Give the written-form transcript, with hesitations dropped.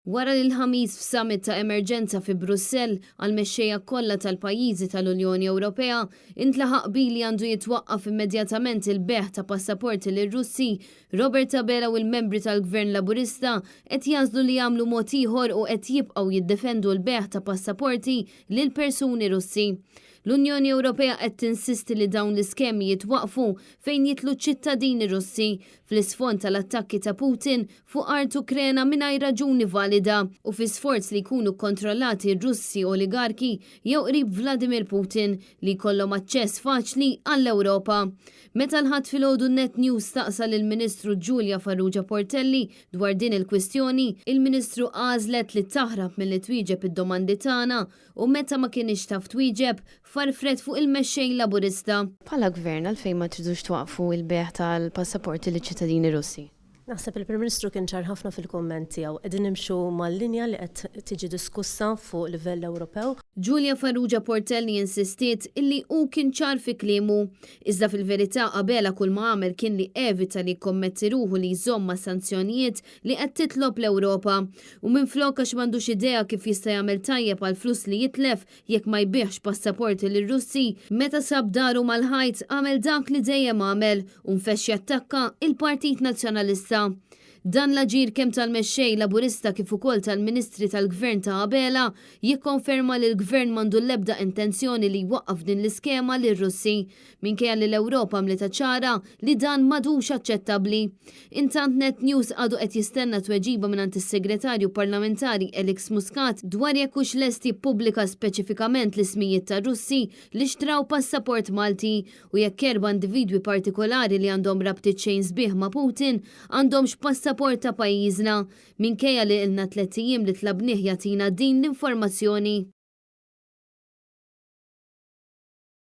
Wara l-ħamis f'summit ta' emerġenza fi Brussell għal mexxejja kollha tal-pajjiżi tal-Unjoni Ewropea intlaħaq bil li għandu jitwaqqaf immedjatament il-beħ ta' passaporti lir-Russi, Robert Abela u l-membri tal-Gvern Laburista qed jażlu li jagħmlu mod ieħor u qed jibqgħu jiddefendu l-beħ ta' passaporti lil persuni Russi. L-Unjoni Ewropea qed tinsisti li dawn l-iskemi jitwaqfu fejn jitlu ċittadini Russi fl-isfond tal-attakki ta' Putin fuq art Ukrena mingħajr raġuni valida u fi sforz li jkunu kontrollati Russi oligarki jew qrib Vladimir Putin li jkollhom aċċess faċli għall-Ewropa. Meta l-ħadd filgħodu Net News staqsa lill-Ministru Giulia Farrugia Portelli dwar din il-kwistjoni, il-Ministru għażlet li taħrab milli twieġeb id-domandi tagħna u meta ma kienx taf twieġeb farfret fuq il-mexxej Laburista. Bħala gvern għalfejn ma tridux twaqfu il-beħ tal-passaporti liċ ċittadini Russi? Naħseb il-Prim Ministru kien ċar ħafna fil-kummenti tiegħu qegħdin nimxu mal-linja li qed tiġi diskussa fuq livell Ewropew. Giulia Farrugia Portelli insistiet illi hu kien ċar fi kliemu. Iżda fil-verità qabela kull ma għamel kien li evita li jkommetti ruħu li jżomm ma' sanzjonijiet li qed titlob l-Ewropa. U minflok għax m'għandux idea kif jista' jagħmel tajjeb għal flus li jitlef jekk ma jbiħx passaporti lir-Russi, meta sab daru mal-ħajt għamel dak li dejjem għamel u nfexx jattakka il-Partit Nazzjonalista. Dan l-aġir kemm tal-mexxej Laburista kif ukoll tal-Ministri tal-Gvern ta' Abela jikkonferma li l-Gvern m'għandu l-ebda intenzjoni li jwaqqaf din l-iskema lir-Russi minkejja li l-Ewropa mleta ċara li dan m'għadux aċċettabbli. Intant Net News għadu qed jistenna tweġiba mingħand is-Segretarju Parlamentari Elix Muscat dwar jekk hux lest jippubblika speċifikament l-ismijiet ta' Russi li xtraw passaport Malti u jekk erba' individwi partikolari li għandhom rabtiet xejn sbieħ ma' Putin għandhomx passaport ta' pajjiżna minkejja li ilna 3 ijiem li tlabnieh jagħtina din l-informazzjoni.